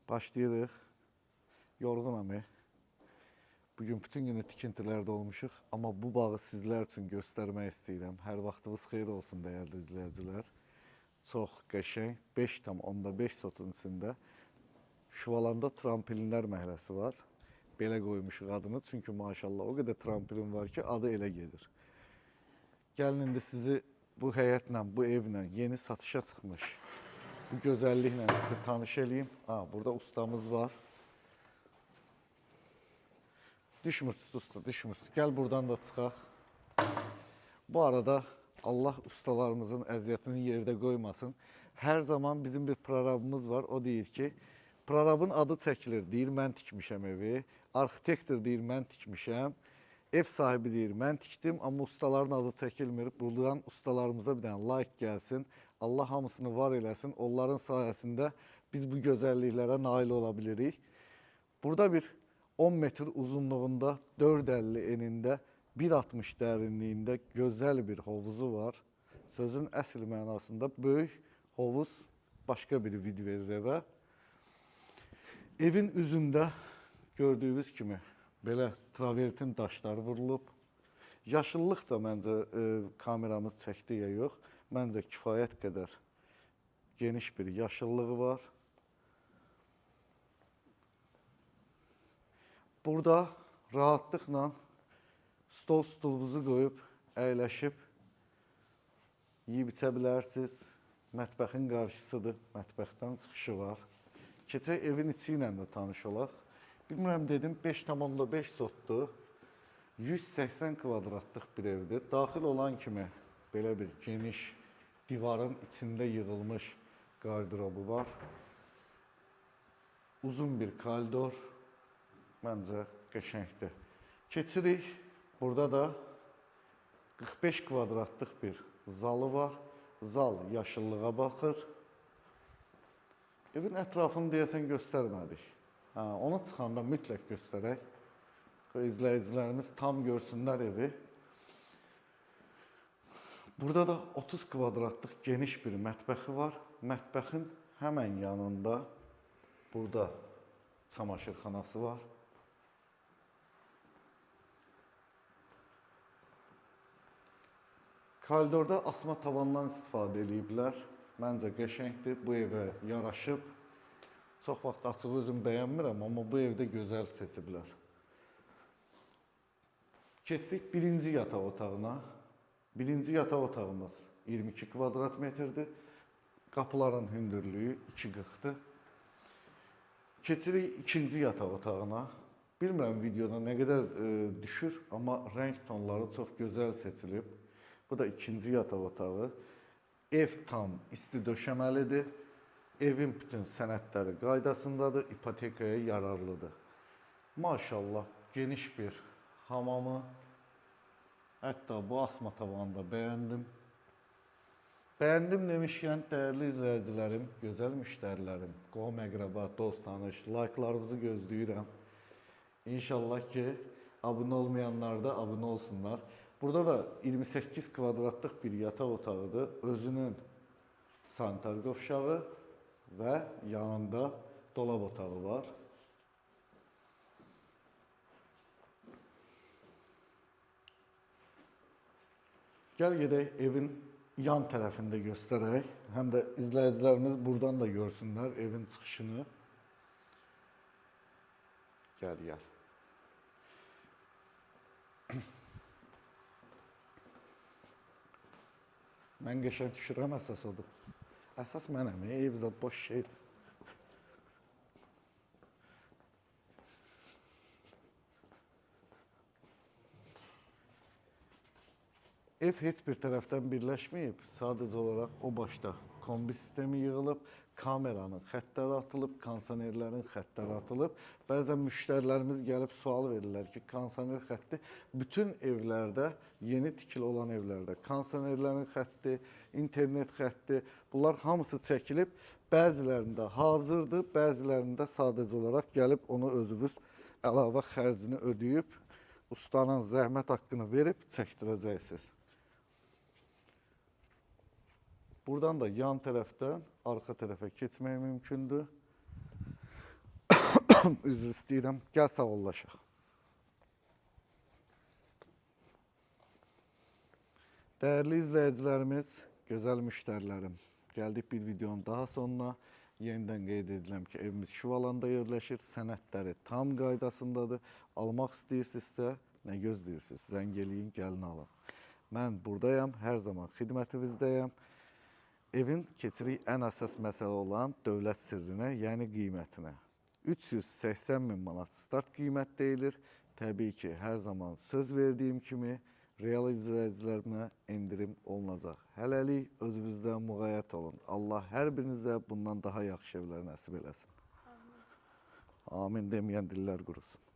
Başlayırıq. Yorğunam. Bugün bütün günü tikintilərdə olmuşuq. Amma bu bağı sizlər üçün göstərmək istəyirəm. Hər vaxtınız xeyir olsun dəyərli izləyicilər. Çox qəşəng 5,5 sotun içində Şuvalanda trampolinlər məhəlləsi var. Belə qoymuşuq adını. Çünki maşallah o qədər trampolin var ki, adı elə gedir. Gəlin indi sizi bu həyətlə, bu evlə yeni satışa çıxmış bu gözəlliklə sizi tanış eləyim. Burada ustamız var. Düşmürsünüz usta, düşmürsünüz. Gəl buradan da çıxaq. Bu arada Allah ustalarımızın əziyyətini yerdə qoymasın. Hər zaman bizim bir prorabımız var. O deyir ki, prorabın adı çəkilir. Deyir, mən tikmişəm evi. Arxitektor deyir, mən tikmişəm. Ev sahibi deyir, mən tikdim, amma ustaların adı çəkilmir. Buradan ustalarımıza bir dənə like gəlsin. Allah hamısını var eləsin. Onların sayəsində biz bu gözəlliklərə nail ola bilirik. Burada bir 10 metr uzunluğunda, 4,50 enində, 1,60 dərinliyində gözəl bir hovuzu var. Sözün əsl mənasında böyük hovuz başqa bir vid verir evə. Evin üzündə gördüyünüz kimi belə travertin daşları vurulub. Yaşıllıq da məncə kameramız çəkdi ya yox. Məncə kifayət qədər geniş bir yaşıllığı var. Burada rahatlıqla stulunuzu qoyub, əyləşib, yeyib içə bilərsiniz. Mətbəxin qarşısıdır, mətbəxdən çıxışı var. Keçək evin içi ilə də tanış olaq. Bilmirəm dedim, 5,5 sotdur. 180 kvadratlıq bir evdir. Daxil olan kimi belə bir geniş divarın içində yığılmış qardırobu var. Uzun bir koridor. Məncə qəşəngdir. Keçirik. Burada da 45 kvadratlıq bir zalı var. Zal yaşıllığa baxır. Evin ətrafını deyəsən göstərmədik. Ona çıxanda mütləq göstərək. İzləyicilərimiz tam görsünlər evi. Burada da 30 kvadratlıq geniş bir mətbəxi var. Mətbəxin həmən yanında burada çamaşırxanası var. Koridorda asma tavandan istifadə ediblər. Məncə qəşəngdir, bu evə yaraşıb. Çox vaxt açıq özüm bəyənmirəm, amma bu evdə gözəl seçiblər. Keçdik birinci yataq otağına. Birinci yataq otağımız 22 kvadrat metrdir. Qapıların hündürlüyü 2,40-dır. Keçirik ikinci yataq otağına. Bilmirəm videoda nə qədər düşür, amma rəng tonları çox gözəl seçilib. Bu da ikinci yataq otağı. Ev tam isti döşəməlidir. Evin bütün sənədləri qaydasındadır, ipotekaya yararlıdır. Maşallah geniş bir hamamı. Hətta bu asma tavanı da bəyəndim. Bəyəndim demişkən, dəyərli izləyicilərim, gözəl müştərilərim, qohum-əqrəba, dost, tanış, like'larınızı gözləyirəm. İnşallah ki, abunə olmayanlar da abunə olsunlar. Burada da 28 kvadratlıq bir yataq otağıdır. Özünün sanitar qovşağı və yanında dolab otağı var. Gəl gedək evin yan tərəfində göstərək. Həm də izləyicilərimiz buradan da görsünlər evin çıxışını. Gəl. Mən qəşəng düşürəm, əsas odur. Əsas mənəm, ev zat boş şeydir. Ev heç bir tərəfdən birləşməyib, sadəcə olaraq o başda kombi sistemi yığılıb, kameranın xəttləri atılıb, kondisionerlərin xəttləri atılıb. Bəzən müştərilərimiz gəlib sual verirlər ki, kondisioner xətti bütün evlərdə, yeni tikili olan evlərdə kondisionerlərin xətti, internet xətti, bunlar hamısı çəkilib. Bəzilərində hazırdır, bəzilərində sadəcə olaraq gəlib onu özünüz əlavə xərcini ödəyib, ustanın zəhmət haqqını verib çəkdirəcəksiniz. Buradan da yan tərəfdən arxa tərəfə keçmək mümkündür. Üzr istəyirəm. Gəl sağollaşaq. Dəyərli izləyicilərimiz, gözəl müştərilərim, gəldik bir videonun daha sonuna. Yenidən qeyd ediləm ki, evimiz Şüvalanda yerləşir, sənədləri tam qaydasındadır. Almaq istəyirsinizsə, nə gözləyirsiniz? Zəng eləyin, gəlin alın. Mən buradayam, hər zaman xidmətinizdəyəm. Evin keçirik ən əsas məsələ olan dövlət sirrinə, yəni qiymətinə. 380 min manat start qiymət deyilir. Təbii ki, hər zaman söz verdiyim kimi real izləyicilərimə endirim olunacaq. Hələlik özünüzdən müğayyət olun. Allah hər birinizə bundan daha yaxşı evlər nəsib eləsin. Amin deməyən dillər qurusun.